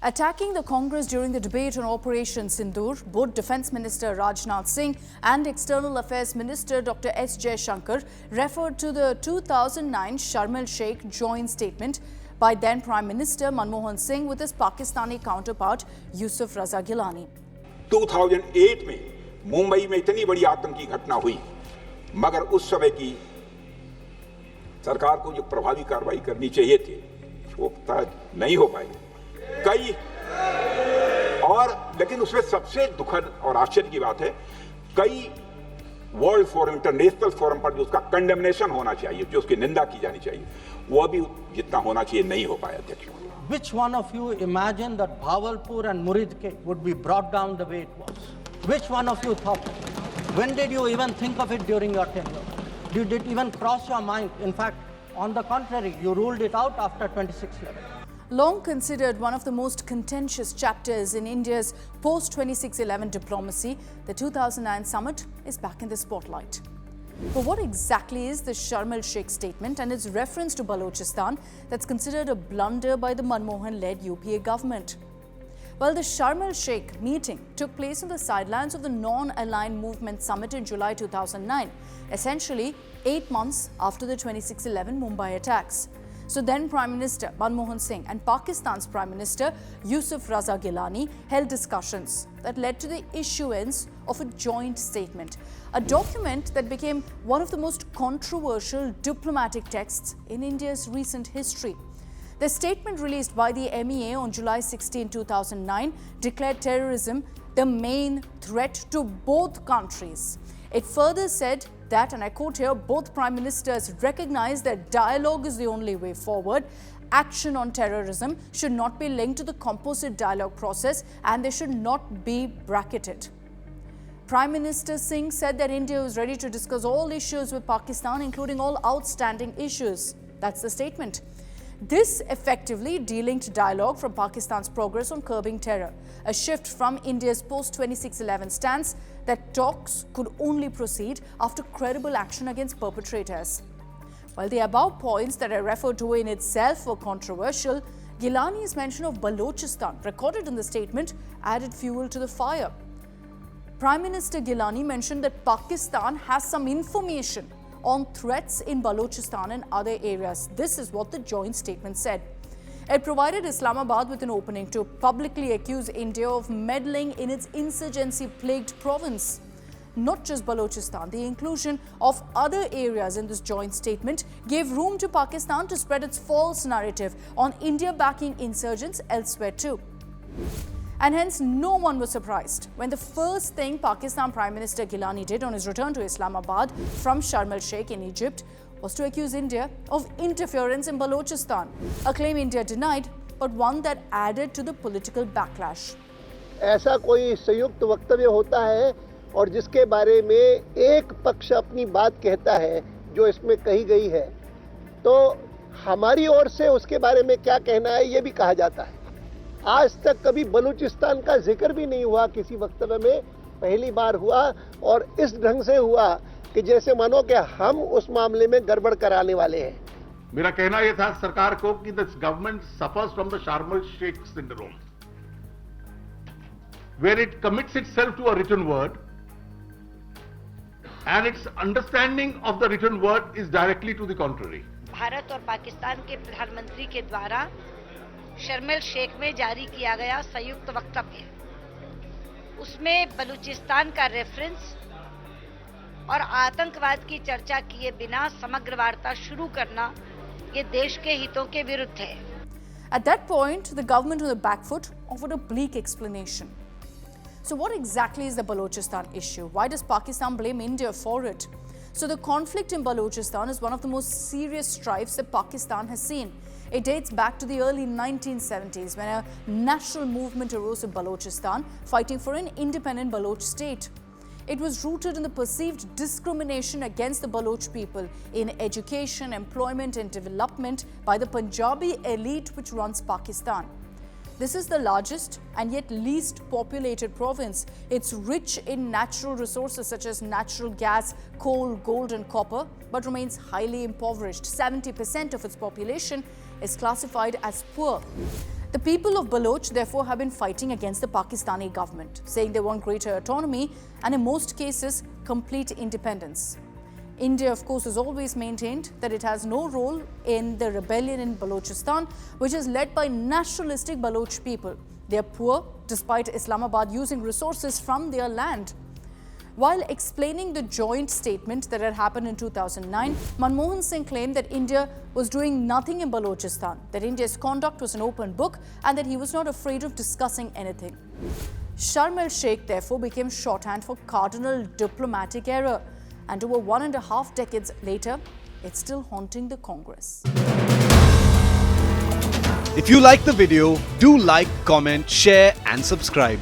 Attacking the Congress during the debate on Operation Sindoor, both Defence Minister Rajnath Singh and External Affairs Minister Dr. S. Jaishankar referred to the 2009 Sharm El-Sheikh joint statement by then Prime Minister Manmohan Singh with his Pakistani counterpart Yusuf Raza Gilani. 2008 में मुंबई में इतनी बड़ी आतंकी घटना हुई, मगर उस समय की सरकार को जो प्रभावी कार्रवाई करनी चाहिए थी वो नहीं हो पाई कई लेकिन उसमें सबसे दुखद और आश्चर्य की बात है कई वर्ल्ड फोरम इंटरनेशनल फोरम पर जो उसका कंडेमनेशन होना चाहिए, जो उसकी निंदा की जानी चाहिए, वो भी जितना होना चाहिए नहीं हो पाया अध्यक्ष। Which one of you imagined that Bhavalpur and Muridke would be brought down the way it was? Which one of you thought? When did you even think of it during your tenure? Did it even cross your mind? In fact, on the contrary, you ruled it out after 26/11. Long considered one of the most contentious chapters in India's post-26/11 diplomacy, the 2009 summit is back in the spotlight. But what exactly is the Sharm El-Sheikh statement and its reference to Balochistan that's considered a blunder by the Manmohan-led UPA government? Well, the Sharm El-Sheikh meeting took place on the sidelines of the Non-Aligned Movement Summit in July 2009, essentially 8 months after the 26/11 Mumbai attacks. So then Prime Minister Manmohan Singh and Pakistan's Prime Minister Yusuf Raza Gilani held discussions that led to the issuance of a joint statement, a document that became one of the most controversial diplomatic texts in India's recent history. The statement released by the MEA on July 16, 2009 declared terrorism the main threat to both countries. It further said that, and I quote here, both Prime Ministers recognize that dialogue is the only way forward. Action on terrorism should not be linked to the composite dialogue process and they should not be bracketed. Prime Minister Singh said that India is ready to discuss all issues with Pakistan, including all outstanding issues. That's the statement. This effectively delinked dialogue from Pakistan's progress on curbing terror, a shift from India's post-26/11 stance that talks could only proceed after credible action against perpetrators. While the above points that I referred to in itself were controversial, Gilani's mention of Balochistan, recorded in the statement, added fuel to the fire. Prime Minister Gilani mentioned that Pakistan has some information on threats in Balochistan and other areas. This is what the joint statement said. It provided Islamabad with an opening to publicly accuse India of meddling in its insurgency-plagued province. Not just Balochistan, the inclusion of other areas in this joint statement gave room to Pakistan to spread its false narrative on India backing insurgents elsewhere too. And hence, no one was surprised when the first thing Pakistan Prime Minister Gilani did on his return to Islamabad from Sharm El-Sheikh in Egypt was to accuse India of interference in Balochistan, a claim India denied, but one that added to the political backlash. ऐसा कोई संयुक्त वक्तव्य होता है और जिसके बारे में एक पक्ष अपनी बात कहता है जो इसमें कही गई है, तो हमारी ओर से उसके बारे में क्या कहना है ये भी कहा जाता है। आज तक कभी बलूचिस्तान का जिक्र भी नहीं हुआ किसी वक्तव्य में, पहली बार हुआ और इस ढंग से हुआ कि जैसे मानो कि हम उस मामले में गड़बड़ कराने वाले हैं। मेरा कहना यह था सरकार को कि the government suffers from the Sharm El-Sheikh syndrome, where it commits itself to a written word and its understanding of the written word is directly to the contrary. Bharat और पाकिस्तान के प्रधानमंत्री के द्वारा शर्म एल-शेख में जारी किया गया संयुक्त वक्तव्य, उसमें बलूचिस्तान का रेफरेंस और आतंकवाद की चर्चा किए बिना समग्र वार्ता शुरू करना ये देश के हितों के विरुद्ध है। At that point, the government on the back foot offered a bleak explanation. So what exactly is the Balochistan issue? Why does Pakistan blame India for it? So the conflict in Balochistan is one of the most serious strifes that Pakistan has seen. It dates back to the early 1970s when a national movement arose in Balochistan, fighting for an independent Baloch state. It was rooted in the perceived discrimination against the Baloch people in education, employment and development by the Punjabi elite which runs Pakistan. This is the largest and yet least populated province. It's rich in natural resources such as natural gas, coal, gold and copper, but remains highly impoverished. 70% of its population is classified as poor. The people of Baloch therefore have been fighting against the Pakistani government, saying they want greater autonomy and in most cases complete independence. India, of course, has always maintained that it has no role in the rebellion in Balochistan, which is led by nationalistic Baloch people. They are poor despite Islamabad using resources from their land. While explaining the joint statement that had happened in 2009, Manmohan Singh claimed that India was doing nothing in Balochistan, that India's conduct was an open book and that he was not afraid of discussing anything. Sharm El-Sheikh therefore became shorthand for cardinal diplomatic error, and over 1.5 decades later, it's still haunting the Congress. If you like the video, do like, comment, share and subscribe.